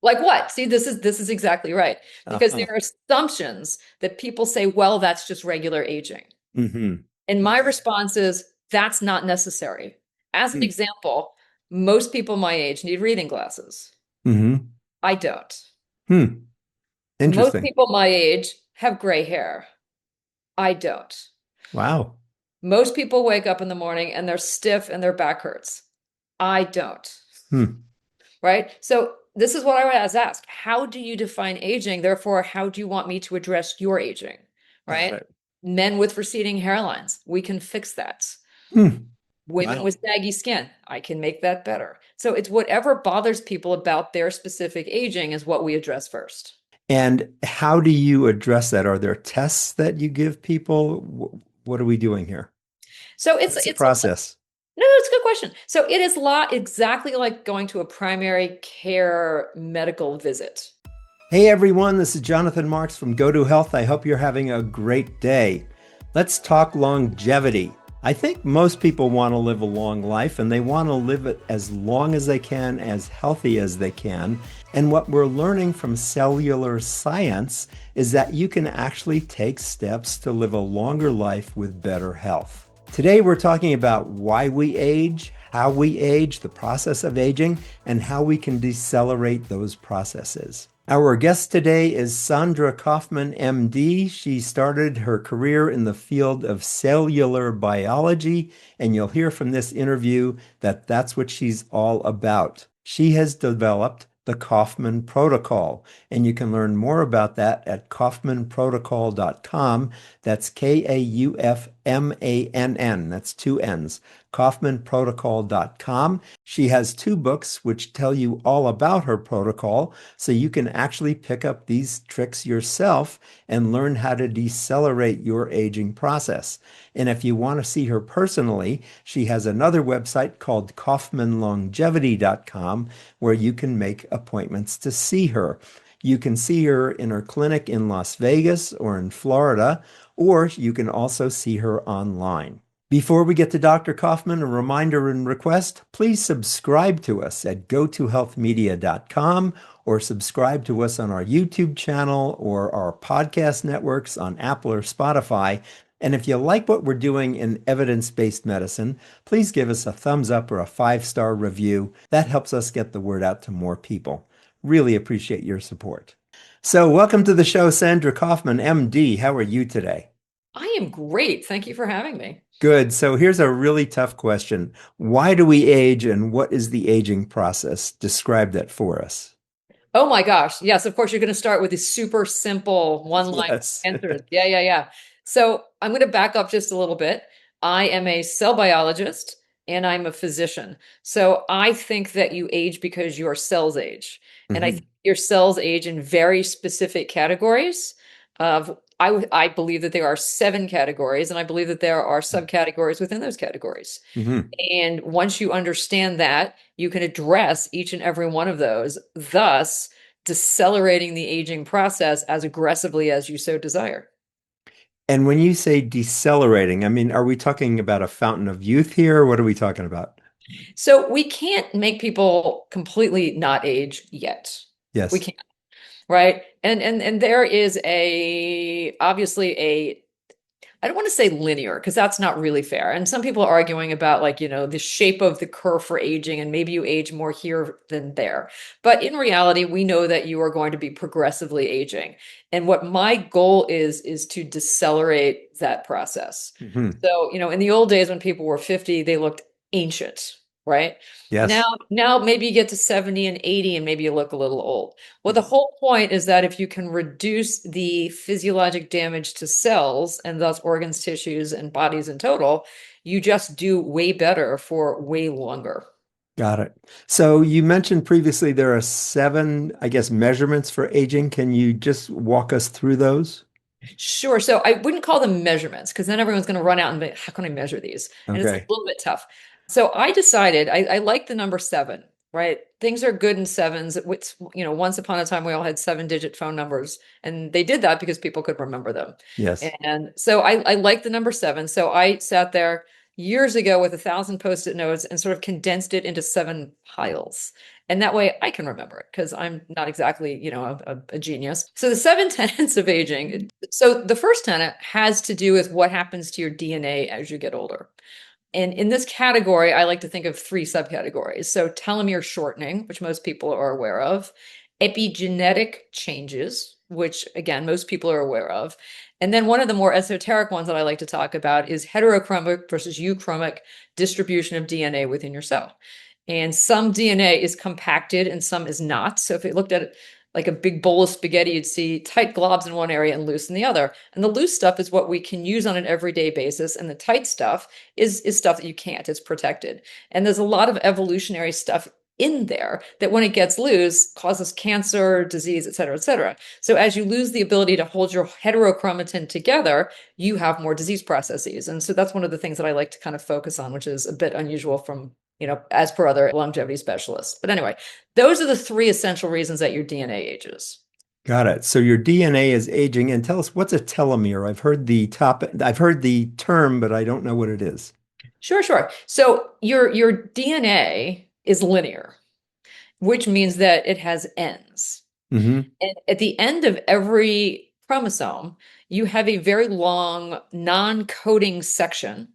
Like what? See, this is exactly right. Because Uh-huh. there are assumptions that people say, well, that's just regular aging. Hmm. And my Okay. response is that's not necessary. As an Hmm. example, most people my age need reading glasses. Hmm. I don't. Hmm. Most Interesting. people my age have gray hair. I don't. Wow. Most people wake up in the morning and they're stiff and their back hurts. I don't. Hmm. Right? So this is what I was asked. How do you define aging? Therefore, how do you want me to address your aging? Got Right? it. Men with receding hairlines, we can fix that. Hmm. Women Wow. with saggy skin, I can make that better. So it's whatever bothers people about their specific aging is what we address first. And how do you address that? Are there tests that you give people? What are we doing here? So it's What's the it's process? no, it's a good question. So it is exactly like going to a primary care medical visit. Hey everyone, this is Jonathan Marks from Go to Health. I hope you're having a great day. Let's talk longevity. I think most people want to live a long life and they want to live it as long as they can, as healthy as they can. And what we're learning from cellular science is that you can actually take steps to live a longer life with better health. Today, we're talking about why we age, how we age, the process of aging, and how we can decelerate those processes. Our guest today is Sandra Kaufman, MD. She started her career in the field of cellular biology, and you'll hear from this interview that that's what she's all about. She has developed the Kauffman Protocol, and you can learn more about that at kaufmanprotocol.com. That's Kaufmann. That's two N's. kaufmanprotocol.com. She has two books which tell you all about her protocol, so you can actually pick up these tricks yourself and learn how to decelerate your aging process. And if you want to see her personally, she has another website called kaufmanlongevity.com where you can make appointments to see her. You can see her in her clinic in Las Vegas or in Florida, or you can also see her online. Before we get to Dr. Kaufman, a reminder and request, please subscribe to us at gotohealthmedia.com or subscribe to us on our YouTube channel or our podcast networks on Apple or Spotify. And if you like what we're doing in evidence-based medicine, please give us a thumbs up or a five-star review. That helps us get the word out to more people. Really appreciate your support. So, welcome to the show, Sandra Kaufman, MD. How are you today? I am great. Thank you for having me. Good. So here's a really tough question. Why do we age and what is the aging process? Describe that for us. Oh my gosh. Yes, of course, you're going to start with these super simple one-line Yes. answers. Yeah, yeah, yeah. So I'm going to back up just a little bit. I am a cell biologist and I'm a physician. So I think that you age because your cells age. And I think Hmm. your cells age in very specific categories of I believe that there are seven categories, and I believe that there are subcategories within those categories. Hmm. And once you understand that, you can address each and every one of those, thus decelerating the aging process as aggressively as you so desire. And when you say decelerating, I mean, are we talking about a fountain of youth here? Or what are we talking about? So we can't make people completely not age yet. We Yes. can't, right? And there is a obviously a I don't want to say linear because that's not really fair. And some people are arguing about like, the shape of the curve for aging and maybe you age more here than there. But in reality, we know that you are going to be progressively aging. And what my goal is to decelerate that process. Hmm. So, in the old days when people were 50, they looked ancient, right? Now, Yes. now maybe you get to 70 and 80 and maybe you look a little old. Well, the whole point is that if you can reduce the physiologic damage to cells and thus organs, tissues, and bodies in total, you just do way better for way longer. Got it. So you mentioned previously there are seven, I guess, measurements for aging. Can you just walk us through those? Sure. So I wouldn't call them measurements because then everyone's going to run out and be, how can I measure these? And it's a Okay. little bit tough. So I decided I like the number seven, right? Things are good in sevens. Which, once upon a time we all had seven-digit phone numbers, and they did that because people could remember them. Yes. And so I like the number seven. So I sat there years ago with 1,000 post-it notes and sort of condensed it into seven piles. And that way I can remember it because I'm not exactly, a genius. So the seven tenets of aging. So the first tenet has to do with what happens to your DNA as you get older. And in this category, I like to think of three subcategories. So telomere shortening, which most people are aware of, epigenetic changes, which again, most people are aware of. And then one of the more esoteric ones that I like to talk about is heterochromic versus euchromic distribution of DNA within your cell. And some DNA is compacted and some is not. So if you looked at it like a big bowl of spaghetti, you'd see tight globs in one area and loose in the other. And the loose stuff is what we can use on an everyday basis. And the tight stuff is stuff that you can't, it's protected. And there's a lot of evolutionary stuff in there that when it gets loose causes cancer, disease, et cetera, et cetera. So as you lose the ability to hold your heterochromatin together, you have more disease processes. And so that's one of the things that I like to kind of focus on, which is a bit unusual from, as per other longevity specialists. But anyway, those are the three essential reasons that your DNA ages. Got it. So your DNA is aging. And tell us, what's a telomere? I've heard the term, but I don't know what it is. Sure, sure. So your DNA is linear, which means that it has ends. Hmm. And at the end of every chromosome, you have a very long non-coding section.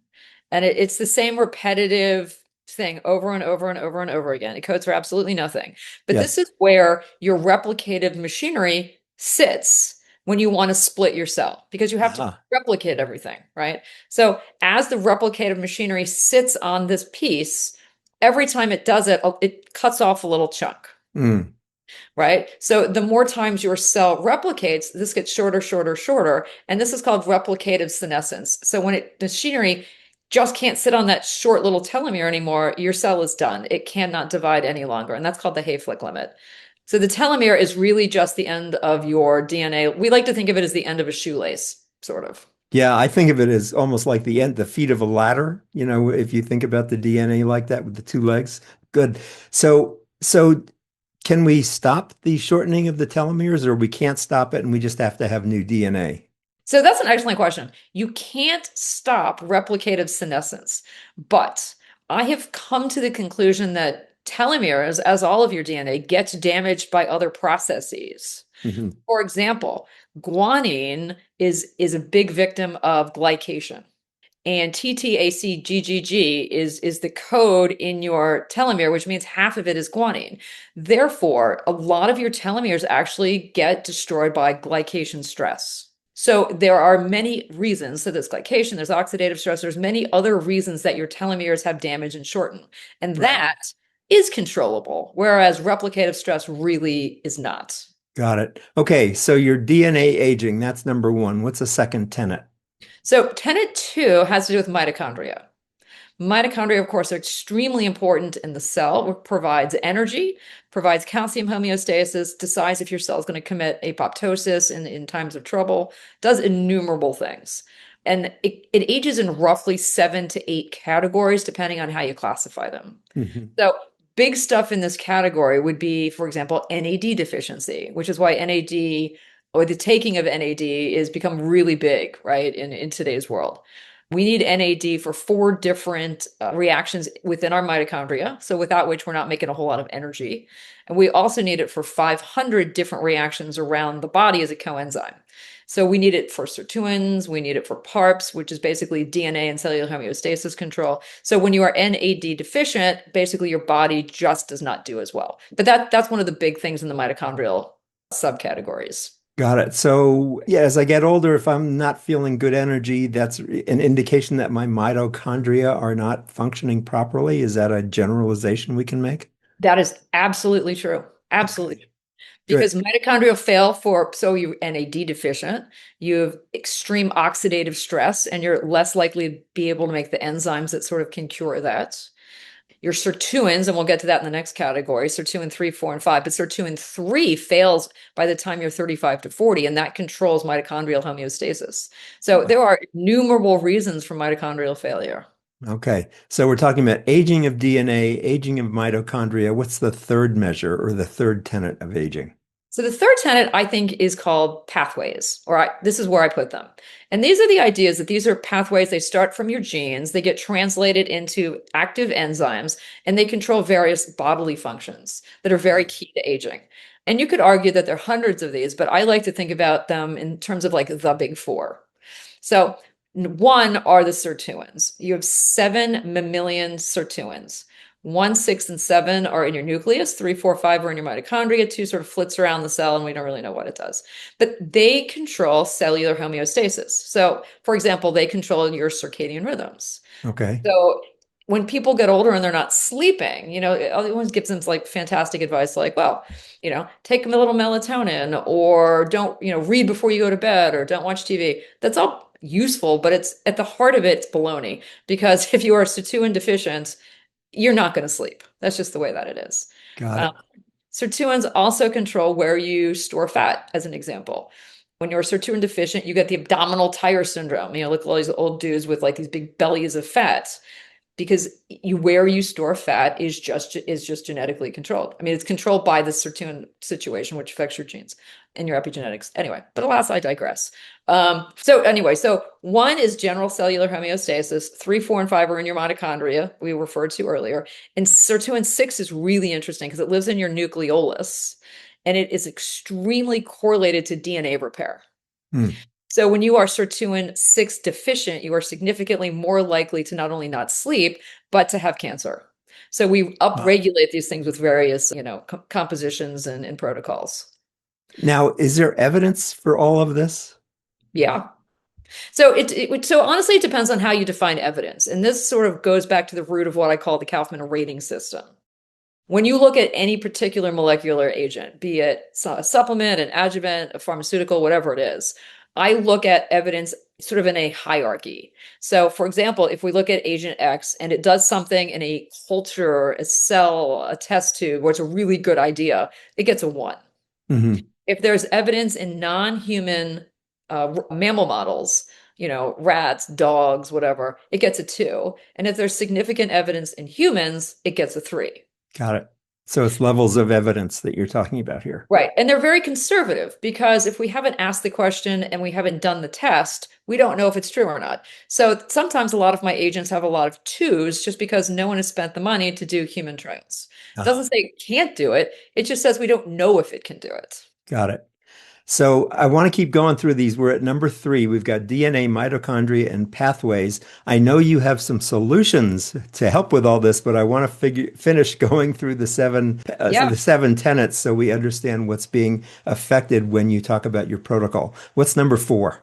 And it's the same repetitive thing over and over and over and over again. It codes for absolutely nothing. But this Yes. is where your replicative machinery sits when you want to split your cell, because you have to Ah. replicate everything, right? So as the replicative machinery sits on this piece, every time it does it, it cuts off a little chunk. Mm. Right. So the more times your cell replicates, this gets shorter, shorter, shorter. And this is called replicative senescence. So when machinery just can't sit on that short little telomere anymore, your cell is done. It cannot divide any longer. And that's called the Hayflick limit. So the telomere is really just the end of your DNA. We like to think of it as the end of a shoelace, sort of. Yeah, I think of it as almost like the feet of a ladder, if you think about the DNA like that with the two legs. Good. So can we stop the shortening of the telomeres, or we can't stop it and we just have to have new DNA? So that's an excellent question. You can't stop replicative senescence, but I have come to the conclusion that telomeres, as all of your DNA, gets damaged by other processes. Hmm. For example, guanine is a big victim of glycation. And TTACGGG is the code in your telomere, which means half of it is guanine. Therefore, a lot of your telomeres actually get destroyed by glycation stress. So there are many reasons. So there's glycation, there's oxidative stress, there's many other reasons that your telomeres have damage and shorten. And Right. that is controllable, whereas replicative stress really is not. Got it. Okay, so your DNA aging, that's number one. What's the second tenet? So tenet two has to do with mitochondria. Mitochondria, of course, are extremely important in the cell. It provides energy, provides calcium homeostasis, decides if your cell is going to commit apoptosis in times of trouble, does innumerable things. And it ages in roughly 7 to 8 categories, depending on how you classify them. Mhm. So big stuff in this category would be, for example, NAD deficiency, which is why NAD or the taking of NAD is become really big, right, in today's world. We need NAD for 4 different reactions within our mitochondria, so without which we're not making a whole lot of energy. And we also need it for 500 different reactions around the body as a coenzyme. So we need it for sirtuins, we need it for PARPs, which is basically DNA and cellular homeostasis control. So when you are NAD deficient, basically your body just does not do as well. But that's one of the big things in the mitochondrial subcategories. Got it. So, yeah, as I get older, if I'm not feeling good energy, that's an indication that my mitochondria are not functioning properly. Is that a generalization we can make? That is absolutely true. Absolutely. Okay, good. Because mitochondria fail so you're NAD deficient, you have extreme oxidative stress, and you're less likely to be able to make the enzymes that sort of can cure that. Your sirtuins, and we'll get to that in the next category, sirtuin 3, 4, and 5, but sirtuin 3 fails by the time you're 35 to 40, and that controls mitochondrial homeostasis. So there are innumerable reasons for mitochondrial failure. Okay. So we're talking about aging of DNA, aging of mitochondria. What's the third measure or the third tenet of aging? So the third tenet I think is called pathways, this is where I put them. And these are the ideas that these are pathways. They start from your genes, they get translated into active enzymes, and they control various bodily functions that are very key to aging. And you could argue that there are hundreds of these, but I like to think about them in terms of like the big four. So one are the sirtuins. You have 7 mammalian sirtuins. 1, 6, and 7 are in your nucleus. 3, 4, 5 are in your mitochondria. 2 sort of flits around the cell, and we don't really know what it does. But they control cellular homeostasis. So, for example, they control your circadian rhythms. Okay. So when people get older and they're not sleeping, everyone gives them like fantastic advice, like, well, take them a little melatonin, or don't, read before you go to bed, or don't watch TV. That's all useful, but it's at the heart of it, it's baloney. Because if you are sirtuin deficient, you're not going to sleep. That's just the way that it is. Got Um, it. Sirtuins also control where you store fat, as an example. When you're sirtuin deficient, you get the abdominal tire syndrome. Look at all these old dudes with like these big bellies of fat, because where you store fat is just genetically controlled. I mean, it's controlled by the sirtuin situation, which affects your genes and your epigenetics. Anyway, but alas, I digress. So one is general cellular homeostasis. 3, 4, and 5 are in your mitochondria, we referred to earlier. And sirtuin 6 is really interesting because it lives in your nucleolus, and it is extremely correlated to DNA repair. Hmm. So when you are sirtuin 6 deficient, you are significantly more likely to not only not sleep, but to have cancer. So we Wow. upregulate these things with various, compositions and protocols. Now, is there evidence for all of this? Yeah. So honestly, it depends on how you define evidence. And this sort of goes back to the root of what I call the Kaufman rating system. When you look at any particular molecular agent, be it a supplement, an adjuvant, a pharmaceutical, whatever it is, I look at evidence sort of in a hierarchy. So, for example, if we look at agent X and it does something in a culture, a cell, a test tube, where it's a really good idea, it gets a 1. Hmm. If there's evidence in non-human mammal models, rats, dogs, whatever, it gets a 2. And if there's significant evidence in humans, it gets a 3. Got it. So it's levels of evidence that you're talking about here. Right. And they're very conservative, because if we haven't asked the question and we haven't done the test, we don't know if it's true or not. So sometimes a lot of my agents have a lot of 2s just because no one has spent the money to do human trials. It Ah, doesn't say it can't do it. It just says we don't know if it can do it. got it. So I want to keep going through these. We're at number 3. We've got DNA, mitochondria, and pathways. I know you have some solutions to help with all this, but I want to finish going through Yeah. the 7 tenets so we understand what's being affected when you talk about your protocol. What's number 4?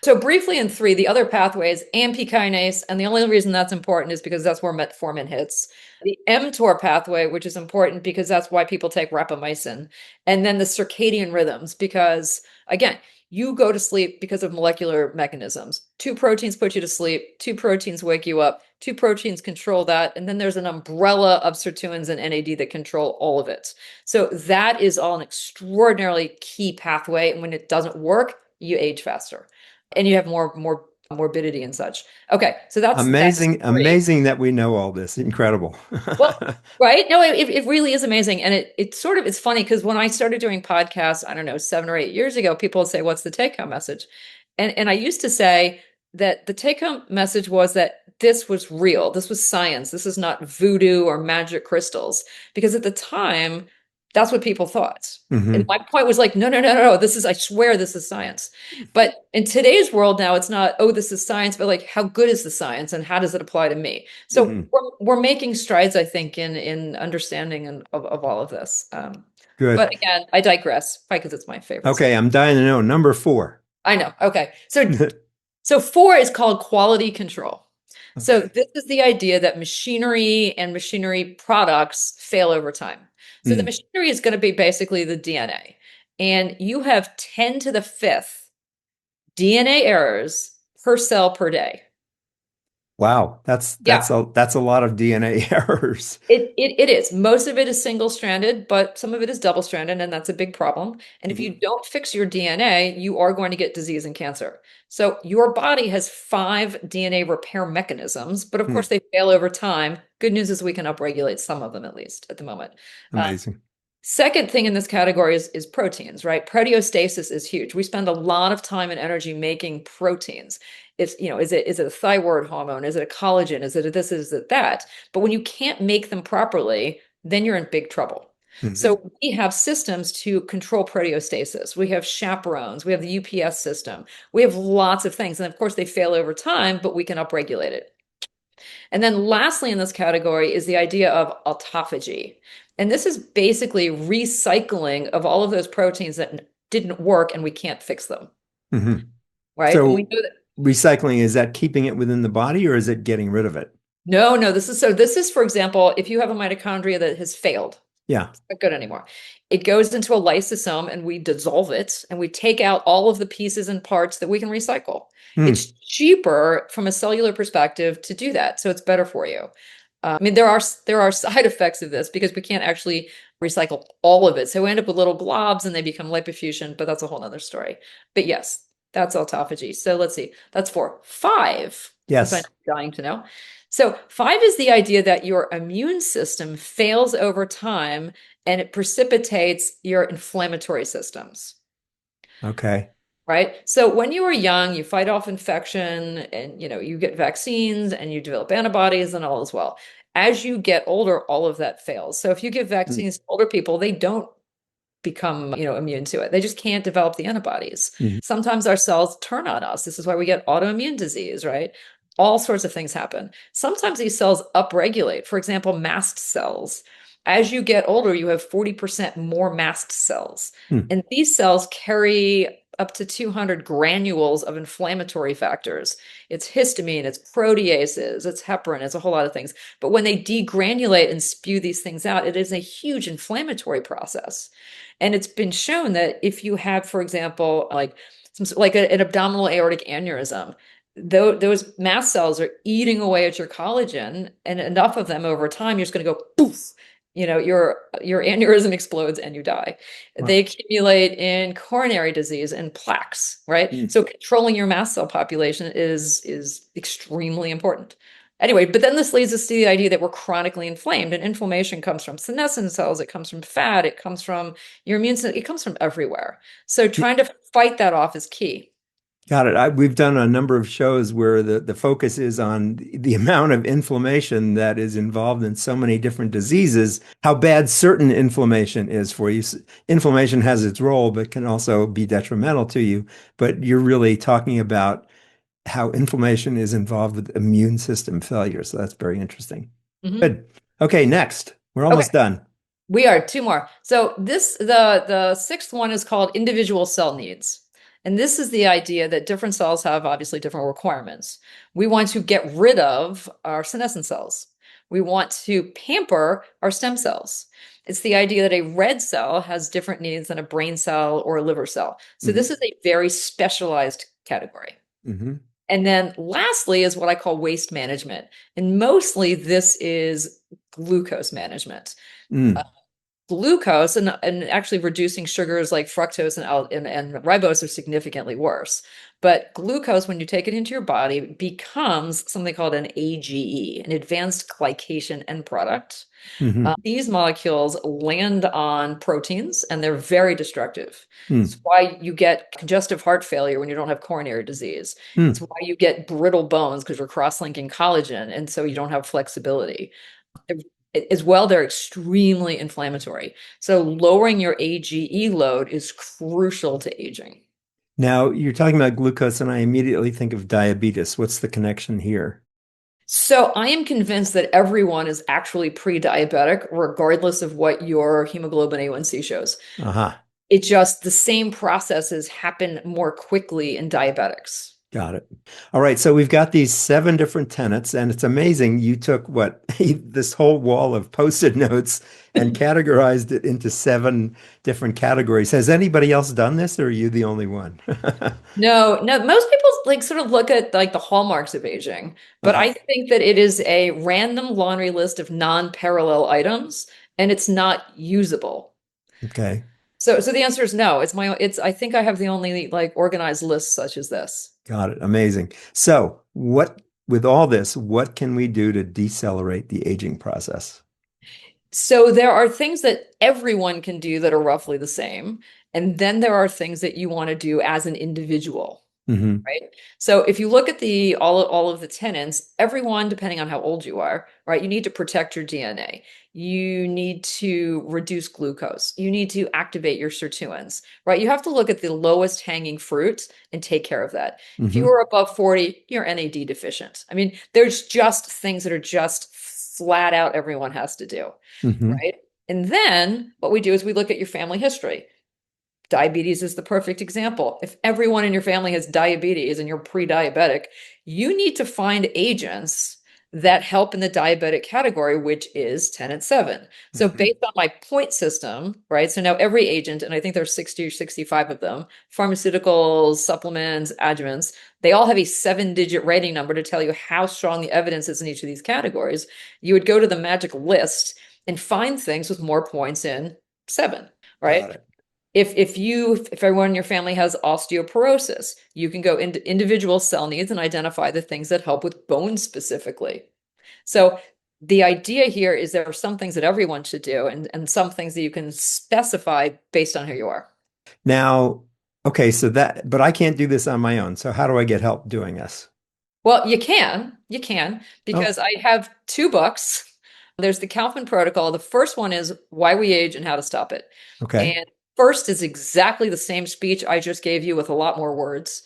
So briefly in 3, the other pathways, AMP kinase, and the only reason that's important is because that's where metformin hits. The mTOR pathway, which is important because that's why people take rapamycin. And then the circadian rhythms, because again, you go to sleep because of molecular mechanisms. 2 proteins put you to sleep, 2 proteins wake you up, 2 proteins control that, and then there's an umbrella of sirtuins and NAD that control all of it. So that is all an extraordinarily key pathway, and when it doesn't work, you age faster and you have more morbidity and such. Okay, so that's Amazing, 3. amazing that we know all this. Incredible. Well, right? No, it really is amazing. And it's funny because when I started doing podcasts, I don't know, 7 or 8 years ago, people would say, "What's the take-home message?" And I used to say that the take-home message was that this was real. This was science. This is not voodoo or magic crystals. Because at the time, that's what people thought. And Hmm. my point was like, no, no, no, no, this is, I swear this is science. But in today's world now, it's not, oh, this is science, but like, how good is the science and how does it apply to me? So Hmm. we're making strides, I think, in understanding of all of this. Good. But again, I digress, probably because it's my favorite Okay, subject. I'm dying to know. Number 4. I know. Okay. So 4 is called quality control. So Okay. this is the idea that machinery and machinery products fail over time. So the Mm. machinery is going to be basically the DNA. And you have 10 to the 5th DNA errors per cell per day. Wow, that's Yeah. that's a that's a lot of DNA errors. It is. Most of it is single-stranded, but some of it is double-stranded, and that's a big problem. And if you Mhm. don't fix your DNA, you are going to get disease and cancer. So your body has 5 DNA repair mechanisms, but of Hmm. course they fail over time. Good news is we can upregulate some of them at least at the moment. Um, Amazing. Second thing in this category is proteins, right? Proteostasis is huge. We spend a lot of time and energy making proteins. It's, is it a thyroid hormone? Is it a collagen? Is it a this? Is it that? But when you can't make them properly, then you're in big trouble. Hmm. So we have systems to control proteostasis. We have chaperones. We have the UPS system. We have lots of things. And of course, they fail over time, but we can upregulate it. And then lastly in this category is the idea of autophagy. And this is basically recycling of all of those proteins that didn't work and we can't fix them, Hmm. right? And we So know that recycling, is that keeping it within the body or is it getting rid of it? no, this is, for example, if you have a mitochondria that has failed, Yeah. it's not good anymore. It goes into a lysosome and we dissolve it and we take out all of the pieces and parts that we can recycle. Hmm. It's cheaper from a cellular perspective to do that, so it's better for you. I mean, there are side effects of this because we can't actually recycle all of it. So we end up with little globs and they become lipofuscin, but that's a whole nother story. But yes, that's autophagy. So let's see. That's four. Five, which I'm Yes. dying to know. So five is the idea that your immune system fails over time and it precipitates your inflammatory systems. Okay. Right. So when you were young, you fight off infection and you get vaccines and you develop antibodies and all as well. As you get older, all of that fails. So if you give Mm. vaccines to older people, they don't become, immune to it. They just can't develop the antibodies. Mhm. Sometimes our cells turn on us. This is why we get autoimmune disease, right? All sorts of things happen. Sometimes these cells upregulate. For example, mast cells. As you get older, you have 40% more mast cells. Hmm. And these cells carry up to 200 granules of inflammatory factors. It's histamine, it's proteases, it's heparin, it's a whole lot of things. But when they degranulate and spew these things out, it is a huge inflammatory process. And it's been shown that if you have, for example, an abdominal aortic aneurysm, those mast cells are eating away at your collagen, and enough of them over time, you're just going to go poof. Your aneurysm explodes and you die. They Wow. accumulate in coronary disease and plaques, right? Hmm. So controlling your mast cell population is extremely important. Anyway, but then this leads us to the idea that we're chronically inflamed, and inflammation comes from senescent cells, it comes from fat, it comes from your immune system, it comes from everywhere. So trying to fight that off is key. Got it. We've done a number of shows where the focus is on the amount of inflammation that is involved in so many different diseases, how bad certain inflammation is for you. Inflammation has its role, but can also be detrimental to you. But you're really talking about how inflammation is involved with immune system failure. So that's very interesting. Mhm. Good. Okay, next. We're Okay, almost done. we are two more. So the sixth one is called individual cell needs. And this is the idea that different cells have obviously different requirements. We want to get rid of our senescent cells. We want to pamper our stem cells. It's the idea that a red cell has different needs than a brain cell or a liver cell. So Hmm. this is a very specialized category. Hmm. And then lastly is what I call waste management. And mostly this is glucose management. Mm. Glucose and actually reducing sugars like fructose and ribose are significantly worse. But glucose, when you take it into your body, becomes something called an AGE, an advanced glycation end product. Hmm. These molecules land on proteins and they're very destructive. Mm. It's why you get congestive heart failure when you don't have coronary disease. It's Mm. why you get brittle bones because you're cross-linking collagen and so you don't have flexibility. As well, they're extremely inflammatory. So lowering your AGE load is crucial to aging. Now, you're talking about glucose, and I immediately think of diabetes. What's the connection here? So I am convinced that everyone is actually pre-diabetic, regardless of what your hemoglobin A1C shows. Aha. It just the same processes happen more quickly in diabetics. Got it. All right. So we've got these seven different tenets, and it's amazing. You took what, this whole wall of post-it notes and categorized it into seven different categories. Has anybody else done this, or are you the only one? No, no, most people like sort of look at like the hallmarks of aging, but Uh-huh. I think that it is a random laundry list of non-parallel items and it's not usable. Okay. So the answer is no. I think I have the only like organized list such as this. Got it. Amazing. So, with all this, what can we do to decelerate the aging process? So there are things that everyone can do that are roughly the same. And then there are things that you want to do as an individual. Hmm. Right. So if you look at the all of the tenants, everyone, depending on how old you are, right, you need to protect your DNA. You need to reduce glucose. You need to activate your sirtuins, right? You have to look at the lowest hanging fruit and take care of that. If you Hmm. are above 40, you're NAD deficient. I mean, there's just things that are just flat out everyone has to do, Hmm. right? And then what we do is we look at your family history. Diabetes is the perfect example. If everyone in your family has diabetes and you're pre-diabetic, you need to find agents that help in the diabetic category, which is Tenet 7. So Hmm. based on my point system, right? So now every agent, and I think there's 60 or 65 of them, pharmaceuticals, supplements, adjuvants, they all have a 7-digit rating number to tell you how strong the evidence is in each of these categories. You would go to the magic list and find things with more points in 7, right? Got it. If everyone in your family has osteoporosis, you can go into individual cell needs and identify the things that help with bones specifically. So the idea here is there are some things that everyone should do and some things that you can specify based on who you are. Now, okay, so that, but I can't do this on my own. So how do I get help doing this? Well, you can, Oh, because I have 2 books. There's the Kaufman protocol. The first one is Why We Age and How to Stop It. okay. And first is exactly the same speech I just gave you with a lot more words.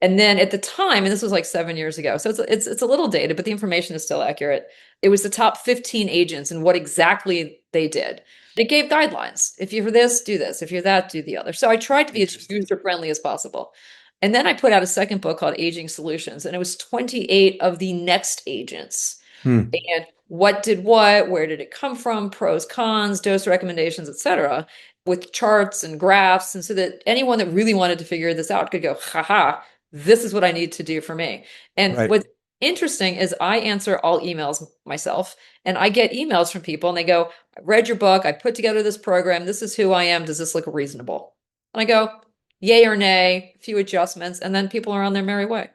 And then at the time, and this was like 7 years ago, so it's a little dated, but the information is still accurate. It was the top 15 agents and what exactly they did. It gave guidelines. If you're this, do this. If you're that, do the other. So I tried to be as Interesting. user friendly as possible. And then I put out a second book called Aging Solutions, and it was 28 of the next agents Hmm. and what did what, where did it come from, pros, cons, dose recommendations, etc., with charts and graphs, and so that anyone that really wanted to figure this out could go, haha, this is what I need to do for me. And Right. what's interesting is I answer all emails myself, and I get emails from people, and they go, I read your book, I put together this program, this is who I am, does this look reasonable? And I go, yay or nay, a few adjustments, and then people are on their merry way.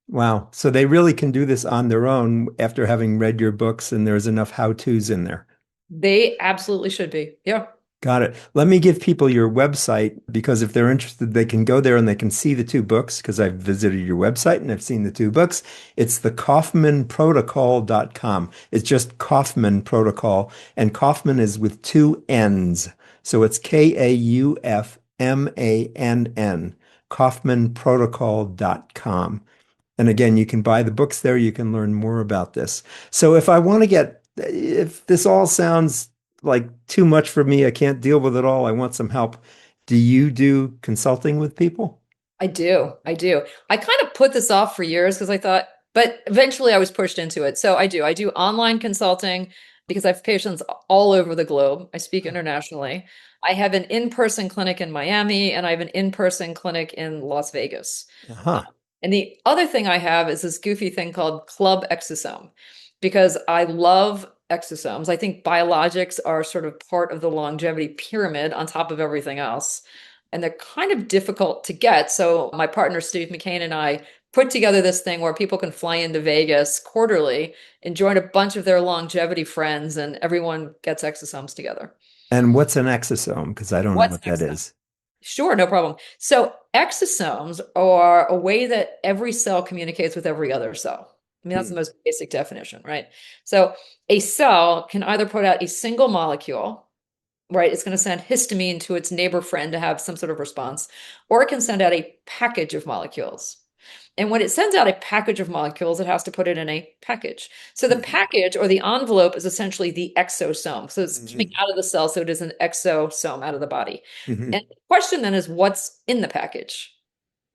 Wow. So they really can do this on their own after having read your books, and there's enough how-tos in there. They absolutely should be. Yeah. Got it. Let me give people your website because if they're interested, they can go there and they can see the 2 books because I've visited your website and I've seen the 2 books. It's the kaufmanprotocol.com. It's just Kaufman Protocol, and Kaufman is with 2 N's. So it's Kaufmann, kaufmanprotocol.com. And again, you can buy the books there. You can learn more about this. So if I want to get, if this all sounds like too much for me, I can't deal with it all, I want some help. Do you do consulting with people? I do. I do. I kind of put this off for years because I thought, but eventually I was pushed into it. So I do. I do online consulting because I have patients all over the globe. I speak internationally. I have an in-person clinic in Miami and I have an in-person clinic in Las Vegas. Uh, Uh-huh. and the other thing I have is this goofy thing called Club Exosome because I love exosomes. I think biologics are sort of part of the longevity pyramid on top of everything else, and they're kind of difficult to get. So my partner Steve McCain and I put together this thing where people can fly into Vegas quarterly and join a bunch of their longevity friends, and everyone gets exosomes together. And what's an exosome? Because I don't know What's what that exosome? is. Sure, no problem. So exosomes are a way that every cell communicates with every other cell. I mean, that's Hmm. the most basic definition, right? So a cell can either put out a single molecule, right? It's going to send histamine to its neighbor friend to have some sort of response, or it can send out a package of molecules. And when it sends out a package of molecules, it has to put it in a package. So the Hmm. package or the envelope is essentially the exosome. So it's coming Hmm. out of the cell, so it is an exosome out of the body. Hmm. And the question then is what's in the package,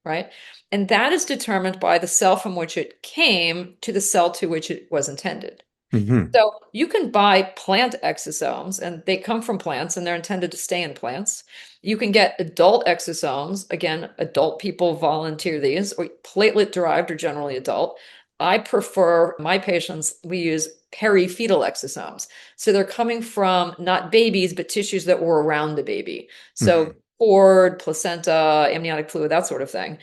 right? And that is determined by the cell from which it came to the cell to which it was intended. Hmm. So you can buy plant exosomes, and they come from plants and they're intended to stay in plants. You can get adult exosomes. Again, adult people volunteer these, or platelet derived are generally adult. I prefer my patients, we use perifetal exosomes. So they're coming from not babies, but tissues that were around the baby. Hmm. So cord, placenta, amniotic fluid, that sort of thing.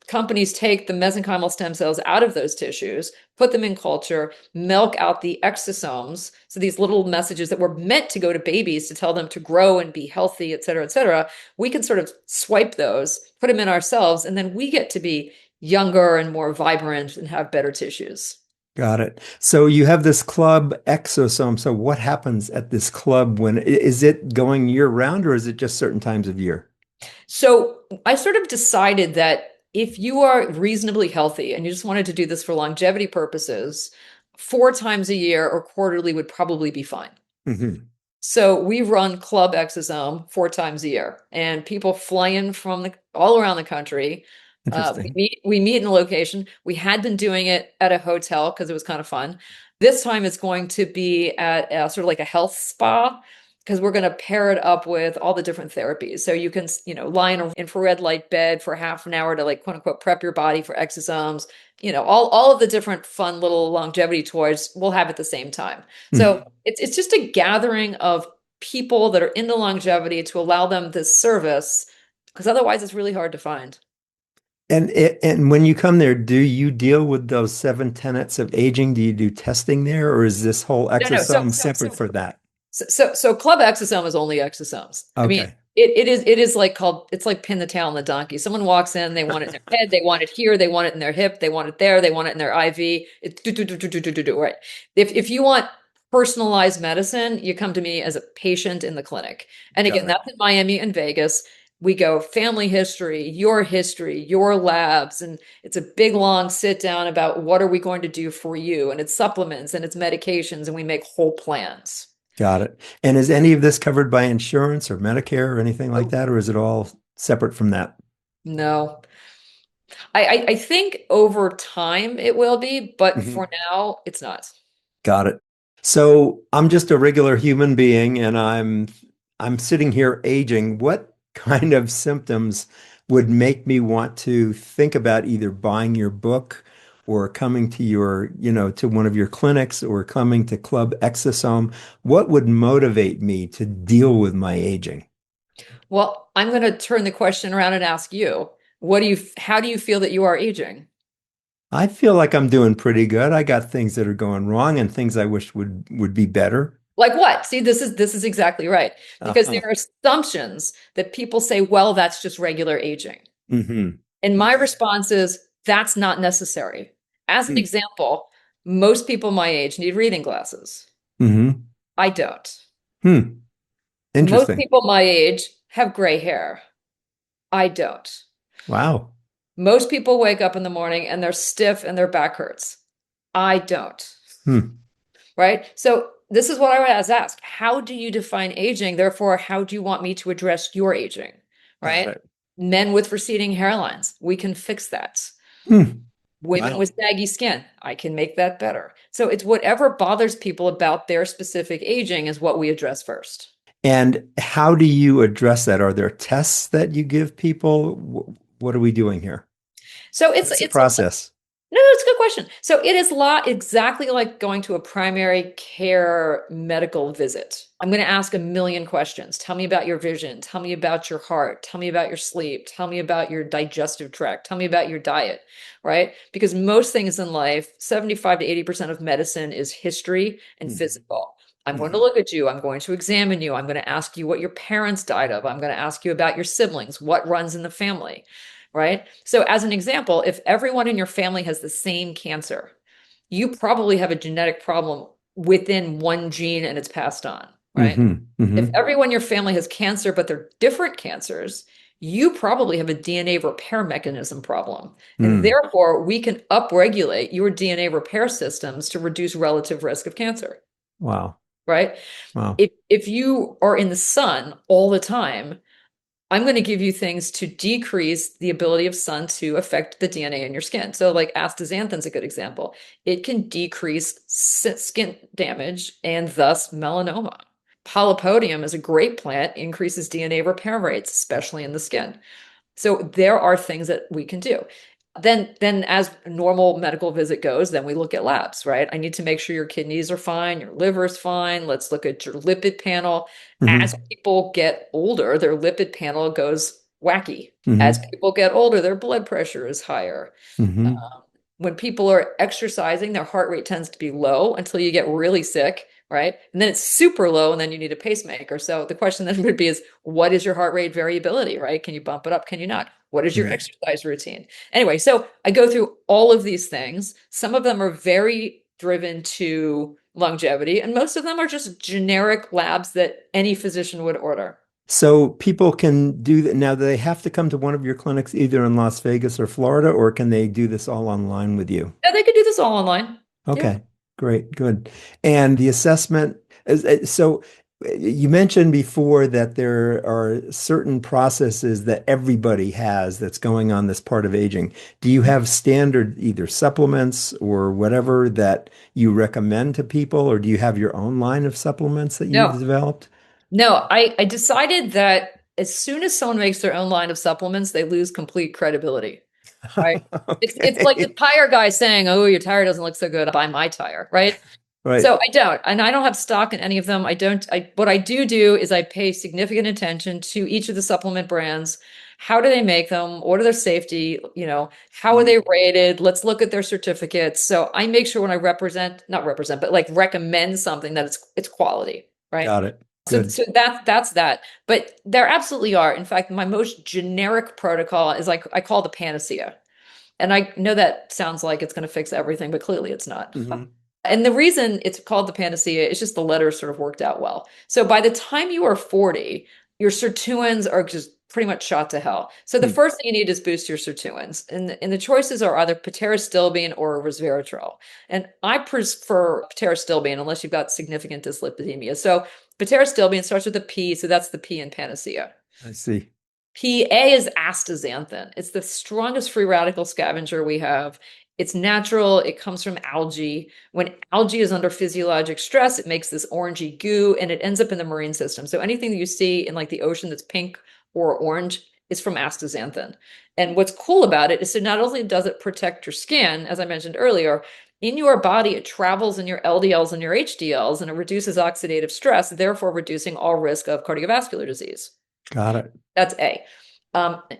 companies take the mesenchymal stem cells out of those tissues, put them in culture, milk out the exosomes. So these little messages that were meant to go to babies to tell them to grow and be healthy, et cetera, et cetera. We can sort of swipe those, put them in ourselves, and then we get to be younger and more vibrant and have better tissues. Got it. So you have this club exosome. So what happens at this club is it going year round or is it just certain times of year? So I sort of decided that if you are reasonably healthy and you just wanted to do this for longevity purposes, 4 times a year or quarterly would probably be fine. Hmm. So we run Club Exosome 4 times a year, and people fly in from all around the country. We Interesting. meet in a location. We had been doing it at a hotel because it was kind of fun. This time it's going to be at sort of like a health spa because we're going to pair it up with all the different therapies. So you can, lie in an infrared light bed for half an hour to like quote unquote prep your body for exosomes. All of the different fun little longevity toys we'll have at the same time. So Mhm. it's just a gathering of people that are into longevity to allow them this service because otherwise it's really hard to find. And when you come there, do you deal with those seven tenets of aging? Do you do testing there, or is this whole No, no. exosome separate for that? So Club Exosome is only exosomes. I mean, Okay. it is like it's like pin the tail on the donkey. Someone walks in, they want it in their head, they want it here, they want it in their hip, they want it there, they want it in their IV. It's do, right. If you want personalized medicine, you come to me as a patient in the clinic. And again, Got it. that's in Miami and Vegas. We go family history, your labs, and it's a big long sit down about what are we going to do for you, and it's supplements and it's medications, and we make whole plans. Got it. And is any of this covered by insurance or Medicare or anything like Oh, that, or is it all separate from that? no. I think over time it will be, but Mhm. for now it's not. Got it. So I'm just a regular human being and I'm sitting here aging. What kind of symptoms would make me want to think about either buying your book or coming to to one of your clinics or coming to Club Exosome? What would motivate me to deal with my aging? Well, I'm going to turn the question around and ask you, how do you feel that you are aging? I feel like I'm doing pretty good. I got things that are going wrong and things I wish would be better. Like what? See, this is exactly right. Because there Uh-huh. are assumptions that people say, well, that's just regular aging. Hmm. And my Okay. response is that's not necessary. As an example, most people my age need reading glasses. Mm-hmm. I don't. Hmm. Most Interesting. people my age have gray hair. I don't. Wow. Most people wake up in the morning and they're stiff and their back hurts. I don't. Hmm. Right? So this is what I was asked. How do you define aging? Therefore, how do you want me to address your aging? Got Right? it. Men with receding hairlines, we can fix that. Hmm. Women Wow. with saggy skin, I can make that better. So it's whatever bothers people about their specific aging is what we address first. And how do you address that? Are there tests that you give people? What are we doing here? So it's What's the it's process? No, it's a good question. So it is exactly like going to a primary care medical visit. I'm going to ask a million questions. Tell me about your vision. Tell me about your heart. Tell me about your sleep. Tell me about your digestive tract. Tell me about your diet, right? Because most things in life, 75 to 80% of medicine is history and Mhm. physical. I'm going to Mhm. look at you. I'm going to examine you. I'm going to ask you what your parents died of. I'm going to ask you about your siblings, what runs in the family, right? So, as an example, if everyone in your family has the same cancer, you probably have a genetic problem within one gene and it's passed on, right? Mhm. If Mhm. everyone in your family has cancer, but they're different cancers, you probably have a DNA repair mechanism problem. And Mm. therefore, we can upregulate your DNA repair systems to reduce relative risk of cancer, Wow. right? Wow. If you are in the sun all the time, I'm going to give you things to decrease the ability of sun to affect the DNA in your skin. So, like astaxanthin's a good example. It can decrease skin damage and thus melanoma. Polypodium is a great plant, increases DNA repair rates, especially in the skin. So there are things that we can do. Then as a normal medical visit goes, then we look at labs, right? I need to make sure your kidneys are fine, your liver's fine. Let's look at your lipid panel. As Mhm. people get older, their lipid panel goes wacky. As Hmm. people get older, their blood pressure is higher. Hmm. Um, when people are exercising, their heart rate tends to be low until you get really sick, right? And then it's super low, and then you need a pacemaker. So the question then would be is, what is your heart rate variability, right? Can you bump it up? Can you not? What is your Yeah. exercise routine? Anyway, so I go through all of these things. Some of them are very driven to longevity, and most of them are just generic labs that any physician would order. So people can do that now. Do they have to come to one of your clinics either in Las Vegas or Florida, or can they do this all online with you? Yeah, they could do this all online. Yeah. Okay, great, good. And the assessment so you mentioned before that there are certain processes that everybody has that's going on this part of aging. Do you have standard either supplements or whatever that you recommend to people, or do you have your own line of supplements that you've No, developed? no, I decided that as soon as someone makes their own line of supplements, they lose complete credibility, right? It's like the Okay. tire guy saying, "Oh, your tire doesn't look so good. Buy my tire," right? Right. So I don't, and I don't have stock in any of them. I don't. I What I do is I pay significant attention to each of the supplement brands. How do they make them? What are their safety? How are Mhm. they rated? Let's look at their certificates. So I make sure when I not represent, but like recommend something that it's quality, right? Got it. So, Good. so that's that. But there absolutely are. In fact, my most generic protocol is like I call the panacea. And I know that sounds like it's going to fix everything, but clearly it's not. Hmm. And the reason it's called the panacea is just the letters sort of worked out well. So by the time you are 40, your sirtuins are just pretty much shot to hell. So the first thing you need is boost your sirtuins. And the choices are either pterosilbine or resveratrol. And I prefer pterosilbine unless you've got significant dyslipidemia. So pterosilbine starts with a P, so that's the P in panacea. I see. PA is astaxanthin. It's the strongest free radical scavenger we have. It's natural. It comes from algae. When algae is under physiologic stress, it makes this orangey goo and it ends up in the marine system. So anything that you see in like the ocean that's pink or orange is from astaxanthin. And what's cool about it is so not only does it protect your skin, as I mentioned earlier, in your body, it travels in your LDLs and your HDLs and it reduces oxidative stress, therefore reducing all risk of cardiovascular disease. Got it. That's A.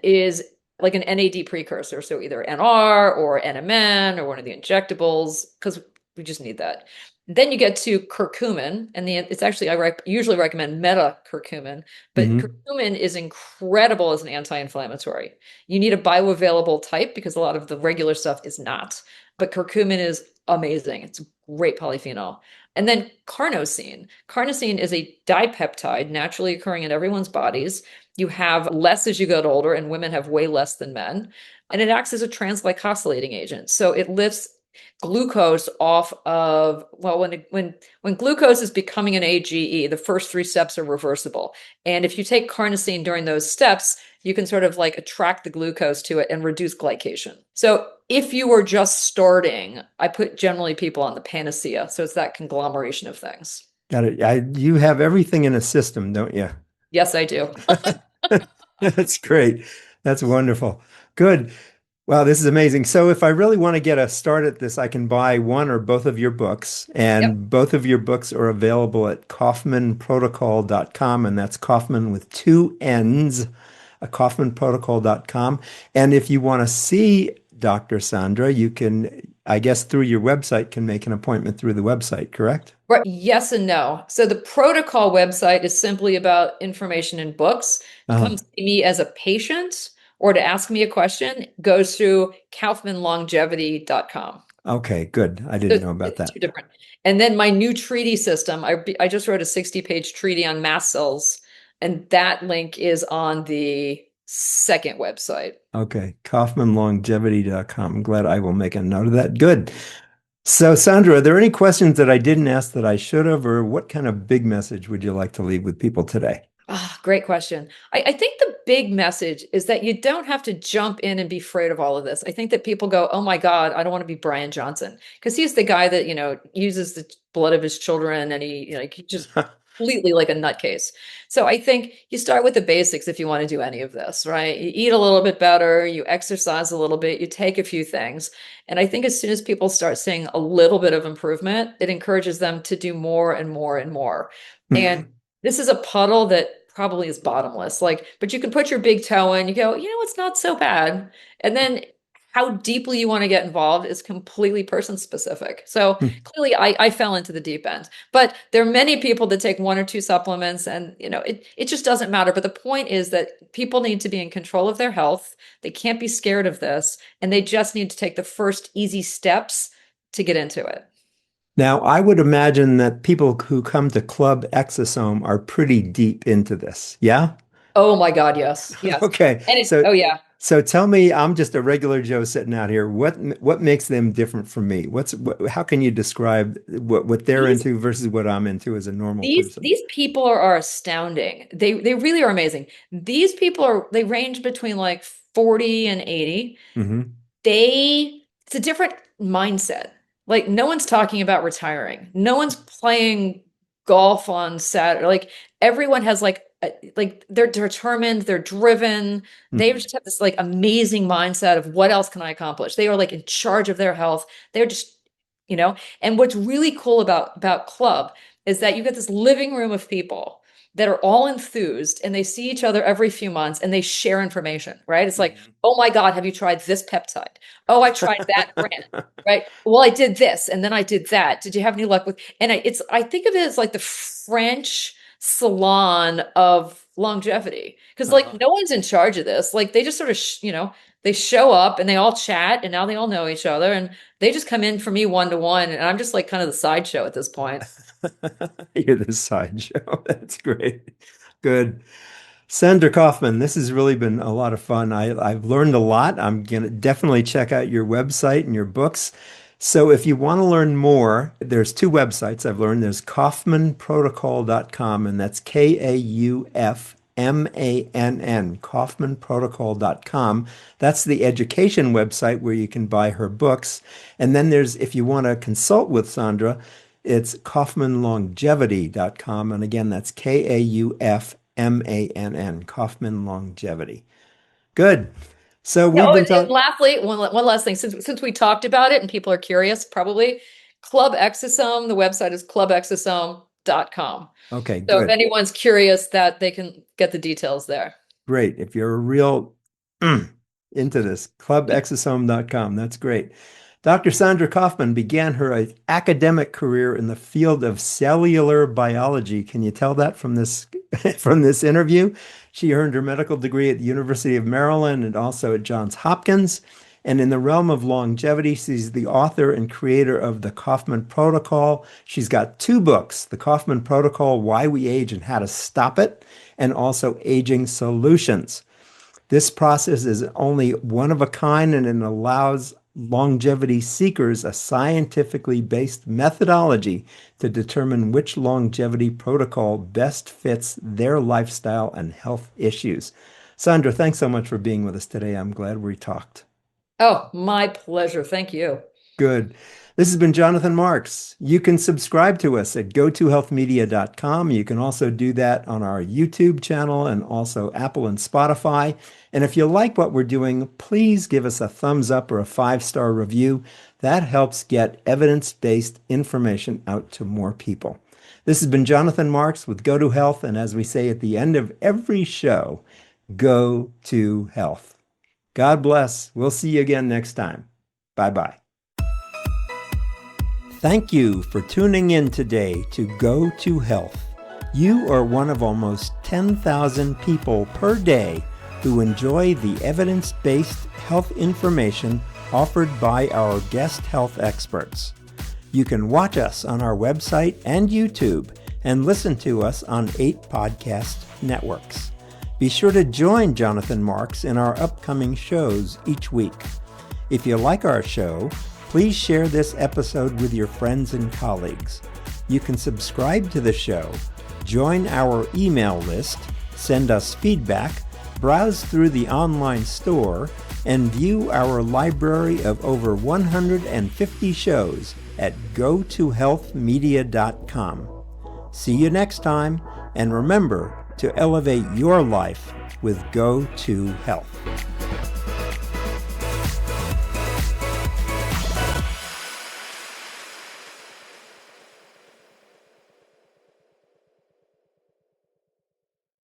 Is like an NAD precursor, so either NR or NMN or one of the injectables, because we just need that. Then you get to curcumin, and it's actually usually recommend metacurcumin, but Hmm. curcumin is incredible as an anti-inflammatory. You need a bioavailable type because a lot of the regular stuff is not, but curcumin is amazing. It's a great polyphenol. And then carnosine. Carnosine is a dipeptide naturally occurring in everyone's bodies. You have less as you get older, and women have way less than men. And it acts as a transglycosylating agent. So it lifts glucose off of, well, when glucose is becoming an AGE, the first three steps are reversible. And if you take carnosine during those steps, you can sort of like attract the glucose to it and reduce glycation. So if you were just starting, I put generally people on the panacea. So it's that conglomeration of things. Got it. You have everything in a system, don't you? Yes, I do. That's great. That's wonderful. Good. Wow, this is amazing. So if I really want to get a start at this, I can buy one or both of your books, Yep. and both of your books are available at kaufmanprotocol.com, and that's Kaufman with two N's, kaufmanprotocol.com. And if you want to see Dr. Sandra, you can, I guess, through your website, can make an appointment through the website, correct? Right. Yes and no. So the protocol website is simply about information in books. To Uh, come see me as a patient or to ask me a question goes through kaufmanlongevity.com. okay, good. I So didn't know about it's that. two different. And then my new treaty system, I just wrote a 60-page treaty on mast cells, and that link is on the second website. Okay, kaufmanlongevity.com. I'm glad I will make a note of that. Good. So, Sandra, are there any questions that I didn't ask that I should have, or what kind of big message would you like to leave with people today? Ah, great question. I think the big message is that you don't have to jump in and be afraid of all of this. I think that people go, oh my God, I don't want to be Brian Johnson. Because he's the guy that, uses the blood of his children and he just completely like a nutcase. So I think you start with the basics if you want to do any of this, right? You eat a little bit better, you exercise a little bit, you take a few things. And I think as soon as people start seeing a little bit of improvement, it encourages them to do more and more and more. And this is a puddle that probably is bottomless. Like, but you can put your big toe in, you go, it's not so bad. And then how deeply you want to get involved is completely person specific. So clearly I fell into the deep end, but there are many people that take one or two supplements and it just doesn't matter. But the point is that people need to be in control of their health. They can't be scared of this, and they just need to take the first easy steps to get into it. Now, I would imagine that people who come to Club Exosome are pretty deep into this. Yeah? Oh my God, yes. Yes. Okay. And So oh yeah. so tell me, I'm just a regular Joe sitting out here. What makes them different from me? How can you describe what they're These into versus what I'm into as a normal these person? these people are astounding. They really are amazing. These people they range between like 40 and 80. Hmm. It's a different mindset. Like no one's talking about retiring. No one's playing golf on Saturday. Like everyone has like they're determined, they're driven. They Hmm. just have this like amazing mindset of what else can I accomplish? They are like in charge of their health. They're just, and what's really cool about club is that you get this living room of people that are all enthused and they see each other every few months and they share information, right? It's like, oh my God, have you tried this peptide? Oh, I tried that brand, right? Well, I did this and then I did that. Did you have any luck with? And I think of it as like the French salon of longevity because like Uh-huh. no one's in charge of this. Like they just sort of, they show up and they all chat and now they all know each other and they just come in for me one to one and I'm just like kind of the sideshow at this point. You're the sideshow. That's great. Good. Sandra Kaufman, this has really been a lot of fun. I've learned a lot. I'm going to definitely check out your website and your books. So if you want to learn more, there's two websites I've learned. There's kaufmanprotocol.com, and that's Kaufmann, kaufmanprotocol.com. That's the education website where you can buy her books. And then if you want to consult with Sandra, it's kaufmanlongevity.com. And again, that's Kaufmann, Kaufman Longevity. Good. So Yeah, we've oh, been and talking. lastly, one last thing, since we talked about it and people are curious, probably Club Exosome, the website is clubexosome.com. Okay, So if good. anyone's curious that they can get the details there. Great. If you're a real into this, clubexosome.com. That's great. Dr. Sandra Kaufman began her academic career in the field of cellular biology. Can you tell that from this from this interview? She earned her medical degree at the University of Maryland and also at Johns Hopkins. And in the realm of longevity, she's the author and creator of the Kaufman Protocol. She's got two books, The Kaufman Protocol, Why We Age and How to Stop It, and also Aging Solutions. This process is only one of a kind and it allows longevity seekers a scientifically based methodology to determine which longevity protocol best fits their lifestyle and health issues. Sandra, thanks so much for being with us today. I'm glad we talked. Oh, my pleasure. Thank you. Good. This has been Jonathan Marks. You can subscribe to us at gotohealthmedia.com. You can also do that on our YouTube channel and also Apple and Spotify. And if you like what we're doing, please give us a thumbs up or a 5-star review. That helps get evidence-based information out to more people. This has been Jonathan Marks with Go to Health. And as we say at the end of every show, go to health. God bless. We'll see you again next time. Bye-bye. Thank you for tuning in today to Go to Health. You are one of almost 10,000 people per day who enjoy the evidence-based health information offered by our guest health experts. You can watch us on our website and YouTube and listen to us on 8 podcast networks. Be sure to join Jonathan Marks in our upcoming shows each week. If you like our show, please share this episode with your friends and colleagues. You can subscribe to the show, join our email list, send us feedback, browse through the online store, and view our library of over 150 shows at gotohealthmedia.com. See you next time, and remember to elevate your life with Go to Health.